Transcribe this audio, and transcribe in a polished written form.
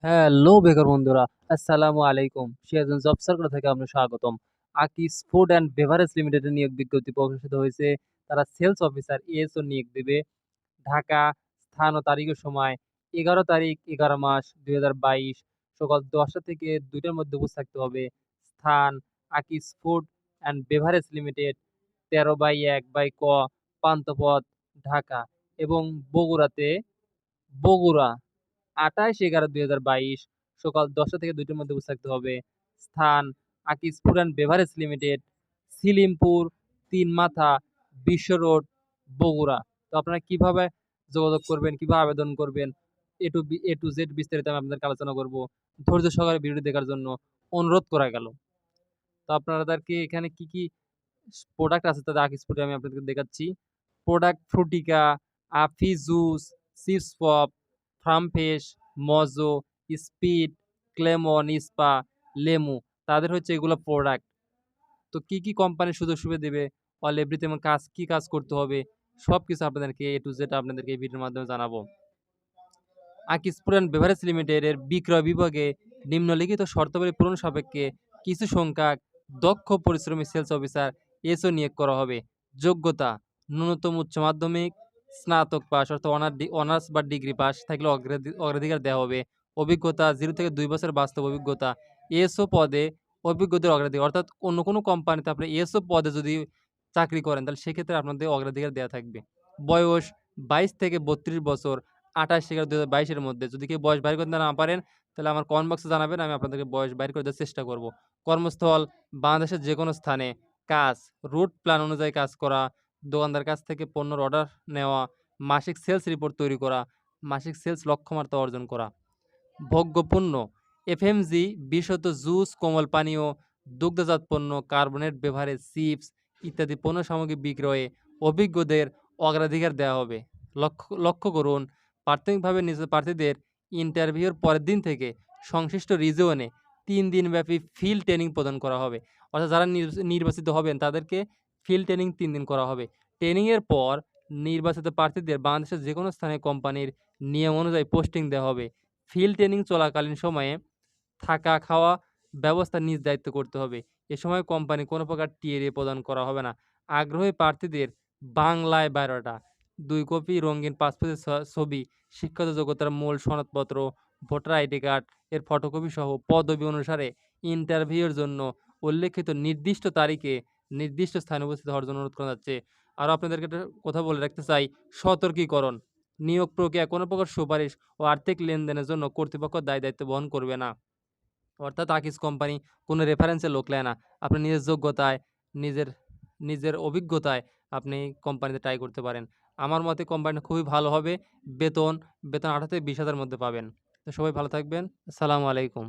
Hello বেকার বন্ধুরা, আসসালামু আলাইকুম। সিরাজগঞ্জ জব সার্কুলার থেকে আপনার স্বাগতম। আকিজ ফুড অ্যান্ড বেভারেজ লিমিটেডের নিয়োগ বিজ্ঞপ্তি প্রকাশিত হয়েছে। তারা সেলস অফিসার এএসও নিয়োগ দেবে। ঢাকা। স্থান ও তারিখের সময় 11 তারিখ 11 মাস 2022 সকাল 10টা থেকে 2টার মধ্যে উপস্থিত থাকতে হবে। স্থান Akij food and beverage limited, 13/1/ক, পান্থপথ, ঢাকা এবং বগুড়াতে। বগুড়া 28/11/2022 সকাল 10টা থেকে 2টার মধ্যে উপস্থিত থাকতে হবে। স্থান Akij food and beverage limited, Silimpur, 3 মাথা, বিশ্ব রোড, বগুড়া। তো আপনারা কিভাবে যোগাযোগ করবেন, কিভাবে আবেদন করবেন, এ টু জেড বিস্তারিত আমি আপনাদেরকে আলোচনা করব। ধৈর্য সহকারে ভিডিওটি দেখার জন্য অনুরোধ করা গেল। তো আপনাদেরকে এখানে কি কি প্রোডাক্ট আছে তাদের আকিজ ফুডে আমি আপনাদেরকে দেখাচ্ছি। প্রোডাক্ট ফ্রুটিকা, আফি juice, chips pop, farm fresh, Mojo, Speed, Clemon, Spa, Lemu. তাদের হচ্ছে এগুলো প্রোডাক্ট। তো কি কি কোম্পানির সুযোগ সুবিধা দেবে, অল এভরিথিং, কাজ কি কাজ করতে হবে, সব কিছু আপনাদেরকে এ টু জেড আপনাদেরকে এই ভিডিওর মাধ্যমে জানাবো। আকিজ ফুড অ্যান্ড বেভারেজ লিমিটেডের বিক্রয় বিভাগে নিম্নলিখিত শর্তাবলী পূরণ সাপেক্ষে কিছু সংখ্যক দক্ষ পরিশ্রমী সেলস অফিসার এসও নিয়োগ করা হবে। যোগ্যতা: ন্যূনতম উচ্চ মাধ্যমিক, স্নাতক পাস অর্থাৎ অনার্স বা ডিগ্রি পাস থাকলে অগ্রাধিকার দেওয়া হবে। অভিজ্ঞতা: 0 থেকে 2 বছর বাস্তব অভিজ্ঞতা। এসও পদে অভিজ্ঞতার অগ্রাধিকার, অর্থাৎ অন্য কোনো কোম্পানিতে আপনি এসও পদে যদি চাকরি করেন তাহলে সেক্ষেত্রে আপনাদের অগ্রাধিকার দেওয়া থাকবে। বয়স: 22 থেকে 32 বছর, 28/11/2022 মধ্যে। যদি কেউ বয়স বাইর করতে না পারেন তাহলে আমার কমেন্ট বক্সে জানাবেন, আমি আপনাদেরকে বয়স বাইর করে দেওয়ার চেষ্টা করব। কর্মস্থল: বাংলাদেশের যেকোনো স্থানে। কাজ: রুট প্ল্যান অনুযায়ী কাজ করা, দোকানদার কাছ থেকে পণ্যের অর্ডার নেওয়া, মাসিক সেলস রিপোর্ট তৈরি করা, মাসিক সেলস লক্ষ্যমাত্রা অর্জন করা। ভোগ্যপণ্য: এফএমজি, বিশেষত জুস, কোমল পানীয়, দুগ্ধজাত পণ্য, কার্বনেট বেভারেজ, চিপস ইত্যাদি পণ্য সামগ্রী বিক্রয়ে অভিজ্ঞদের অগ্রাধিকার দেওয়া হবে। লক্ষ্য করুন, প্রাথমিকভাবে নিজের প্রার্থীদের ইন্টারভিউর পরের দিন থেকে সংশ্লিষ্ট রিজিয়নে 3 দিনব্যাপী ফিল্ড ট্রেনিং প্রদান করা হবে। অর্থাৎ যারা নির্বাচিত হবেন তাদেরকে ফিল্ড ট্রেনিং 3 দিন করা হবে। ট্রেনিংয়ের পর নির্বাচিত প্রার্থীদের বাংলাদেশের যেকোনো স্থানে কোম্পানির নিয়ম অনুযায়ী পোস্টিং দেওয়া হবে। ফিল্ড ট্রেনিং চলাকালীন সময়ে থাকা খাওয়া ব্যবস্থা নিজ দায়িত্বে করতে হবে। এ সময় কোম্পানি কোনো প্রকার টিএডি প্রদান করা হবে না। আগ্রহী প্রার্থীদের বাংলায় বায়োডাটা, 2 কপি রঙিন পাসপোর্টের ছবি, শিক্ষাগত যোগ্যতার মূল সনদপত্র, ভোটার আইডি কার্ড এর ফটোকপি সহ পদবি অনুসারে ইন্টারভিউয়ের জন্য উল্লেখিত নির্দিষ্ট তারিখে নির্দিষ্ট স্থানে উপস্থিত হওয়ার জন্য অনুরোধ করা যাচ্ছে। আরও আপনাদেরকে একটা কথা বলে রাখতে চাই, সতর্কীকরণ: নিয়োগ প্রক্রিয়া কোনো প্রকার সুপারিশ ও আর্থিক লেনদেনের জন্য কর্তৃপক্ষ দায়িত্ব বহন করবে না। অর্থাৎ আকিজ কোম্পানি কোনো রেফারেন্সের লোক নেয় না। আপনি নিজের যোগ্যতায়, নিজের নিজের অভিজ্ঞতায় আপনি কোম্পানিতে ট্রাই করতে পারেন। আমার মতে কোম্পানিটা খুবই ভালো হবে। বেতন 18 থেকে 20,000 মধ্যে পাবেন। তো সবাই ভালো থাকবেন। আসসালামু আলাইকুম।